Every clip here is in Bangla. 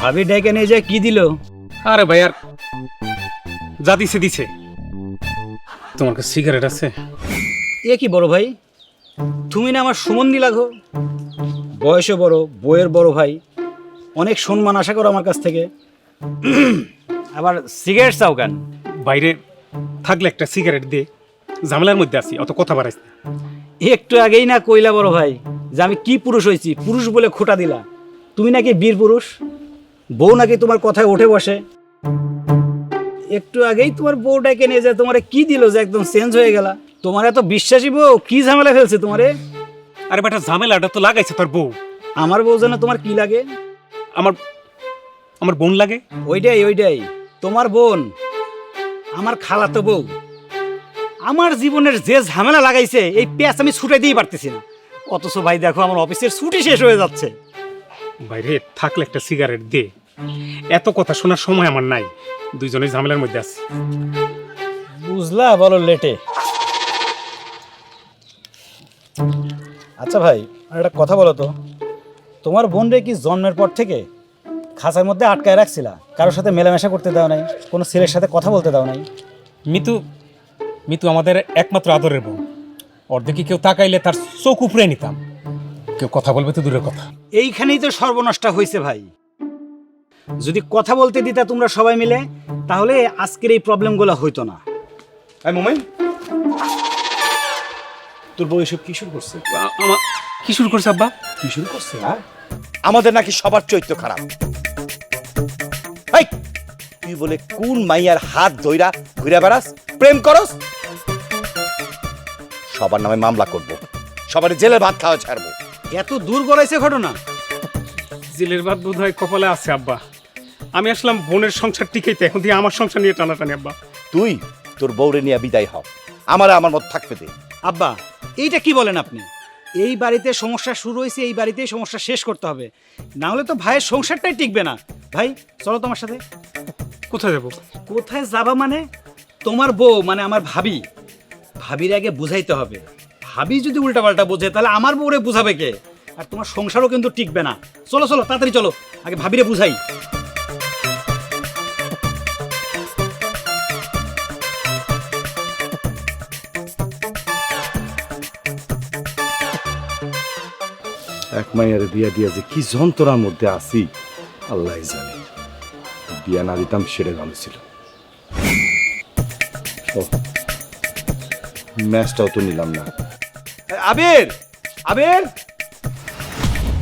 ভাবি ডেকে নিয়ে যায় কি দিল? আরে ভাই আর যা দিছে দিছে। তোমার কাছে সিগারেট আছে? এ কি বড় ভাই, তুমি না আমার সুমন্দি লাগো, বয়সে বড়, বইয়ের বড় ভাই, অনেক সম্মান আশা করো আমার কাছ থেকে, আবার সিগারেট চাও কেন? বাইরে থাকলে একটা সিগারেট দে, ঝামেলার মধ্যে আছি, অত কথা বাড়াইস না। একটু আগেই না কইলা বড় ভাই যে আমি কি পুরুষ হয়েছি, পুরুষ বলে খোটা দিলা। তুমি নাকি বীর পুরুষ, বউ নাকি তোমার কথায় উঠে বসে। একটু আগেই তোমার বউটাকে নিয়ে যায় তোমারে কি দিল যে একদম চেঞ্জ হয়ে গেলা। তোমার এত বিশ্বাসী বউ কি ঝামেলা ফেলছে তোমারে? আরে বেটা ঝামেলাটা তো লাগাইছে তোর বউ। আমার বউ যেন তোমার কি লাগে? আমার আমার বোন লাগে। ওইটাই তোমার বোন, আমার খালাতো বউ। আমার জীবনের যে ঝামেলা লাগাইছে এই পেঁচ আমি ছুটে দিয়ে পারতেছি না, অথচ ভাই দেখো আমার অফিসের ছুটি শেষ হয়ে যাচ্ছে। বাইরে থাকলে একটা সিগারেট দে, এত কথা শোনার সময় আমার নাই, দুইজনের ঝামেলার মধ্যে আছি। বুঝলা বলো লেটে। আচ্ছা ভাই আর একটা কথা বলো তো, তোমার বোন রে কি জন্মের পর থেকে খাঁচার মধ্যে আটকায় রাখছিলা? কারোর সাথে মেলামেশা করতে দাও নাই, কোনো ছেলের সাথে কথা বলতে দাও নাই? মিতু মিতু আমাদের একমাত্র আদরের বোন, ওর দিকে কেউ তাকাইলে তার চোখ উপড়ে নিতাম, কেউ কথা বলবে তো দূরের কথা। এইখানেই তো সর্বনষ্ট হয়েছে ভাই। যদি কথা বলতে দিতা তোমরা সবাই মিলে, তাহলে আজকের এই প্রবলেমগুলো হইতো না। এই মোমেন, তোর বউ এসব কি শুরু করছে? আমার কি শুরু করছে আব্বা? কি শুরু করছে? হ্যাঁ, আমাদের নাকি সবার চরিত্র খারাপ। এই, তুই বলে কোন মাইয়ার হাত ধইরা ঘুরে বেড়াস, প্রেম করস? সবার নামে মামলা করব, সবার জেলে ভাত খাওয়া ছাড়বো। এত দূর গড়াইছে ঘটনা? জেলের ভাত বোধ হয় কপালে আছে আব্বা। আমি আসলাম বোনের সংসার টিকাইতে, এখন দিয়ে আমার সংসার নিয়ে টানাটানি আব্বা। তুই তোর বউরে নিয়ে বিদায় হ, আমার আমার মত থাকতে দে। আব্বা এইটা কি বলেন আপনি? এই বাড়িতে সমস্যা শুরু হয়েছে, এই বাড়িতেই সমস্যা শেষ করতে হবে, না হলে তো ভাইয়ের সংসারটাই টিকবে না। ভাই চলো তোমার সাথে। কোথায় যাবো? কোথায় যাবা মানে? তোমার বউ মানে আমার ভাবি, ভাবির আগে বুঝাইতে হবে। ভাবি যদি উল্টাপাল্টা বোঝে তাহলে আমার বউরে বুঝাবে কে? আর তোমার সংসারও কিন্তু টিকবে না। চলো চলো তাড়াতাড়ি চলো, আগে ভাবিরে বুঝাই। এক মাইয়ারে বিয়া দিয়া যে কি যন্ত্রণার মধ্যে আছি আল্লাহ জানে। বিয়া না দিতাম সেটা ভালো ছিল। ম্যাচটাও তো নিলাম না। আবির, আবির,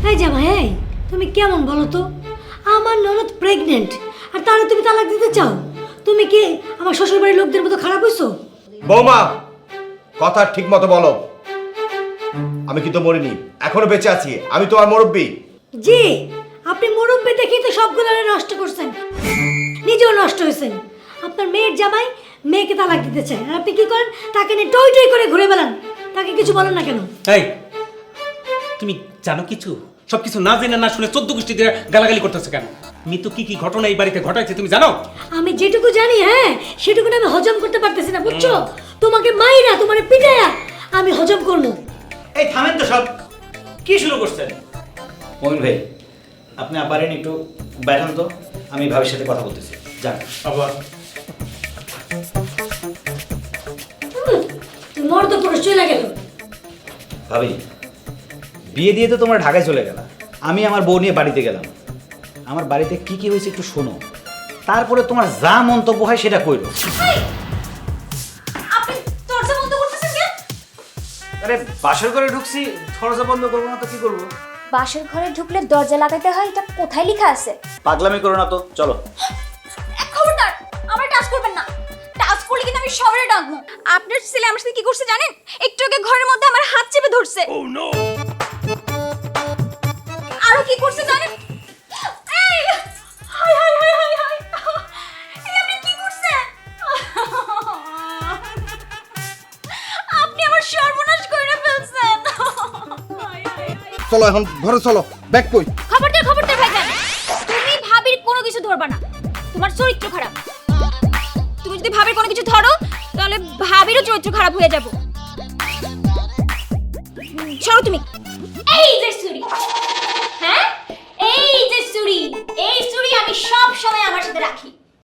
এই জামাই, এই তুমি কেমন বলো তো? আমার ননদ প্রেগনেন্ট আর তাহলে তুমি তালাক দিতে চাও? তুমি কি আমার শ্বশুর বাড়ির লোকদের মতো খারাপ হইছো? বৌমা কথা ঠিক মতো বলো। আমি কিন্তু মরিনি, এখনো বেঁচে আছি, আমি তোমার মুরব্বী। জি, আপনি মুরব্বি দেখেই তো সবগুলো নষ্ট করছেন, নিজেও নষ্ট হয়েছেন। আপনার মেয়ের জামাই মেয়েকে তালাক দিতে চায় আর আপনি কি করেন? তাকে নিয়ে টই টই করে ঘুরে বেড়ান, তাকে কিছু বলেন না কেন? এই তুমি জানো কিছু? সবকিছু না জেনে না শুনে 14 গোষ্ঠী দিয়ে গালাগালি করতেছে কেন? মিতু কি কি ঘটনা এই বাড়িতে ঘটাইছে তুমি জানো? আমি যেটুকু জানি, হ্যাঁ সেটুকু আমি হজম করতে পারতেছি না, বুঝছো? তোমাকে মাইরা তোমারে পিটায়া আমি হজম করবো। এই থামেন তো সব, কি শুরু করছেন? মমিন ভাই আপনি পারেন একটু বাইরান তো, আমি ভাবির সাথে কথা বলতেছি। যান। আবার মর্দ পুরুষ চলে গেল। ভাবি বিয়ে দিয়ে তো তোমরা ঢাকায় চলে গেলা, আমি আমার বউ নিয়ে বাড়িতে গেলাম। আমার বাড়িতে কি কি হয়েছে একটু শোনো, তারপরে তোমার যা মন্তব্য হয় সেটা কইরো। আপনি দরজা বন্ধ করতেছেন কেন? আরে বাসর ঘরে ঢুকছি, দরজা বন্ধ করবো না তো কি করবো? বাসর ঘরে ঢুকলে দরজা লাগাতে হয়, এটা কোথায় লেখা আছে? পাগলামি করো না তো, চলো। খবরদার আমার টাচ করবেন না, টাচ করলে কিন্তু আমি শহরে ডাকবো। আপনার ছেলে আমার সাথে কি করছে জানেন? একটু আগে ঘরের মধ্যে আমার হাত চেপে ধরছে। আরো কি করছে জানেন? এই high high high high high, এই আপনি কি করছেন? আপনি আমার সর্বনাশ করে ফেলছেন। হাই হাই হাই, চলো এখন ঘরে চলো, ব্যাগ কই? খবরদার ভাইজান, তুমি ভাবির কোনো কিছু ধরবা না, তোমার চরিত্র খারাপ। তুমি যদি ভাবির কোনো কিছু ধরো তাহলে ভাবিরও চরিত্র খারাপ হয়ে যাবো। সরো তুমি। এই যে চুরি, হ্যাঁ এই যে চুরি, এই চুরি সব সময় আমার সাথে রাখি।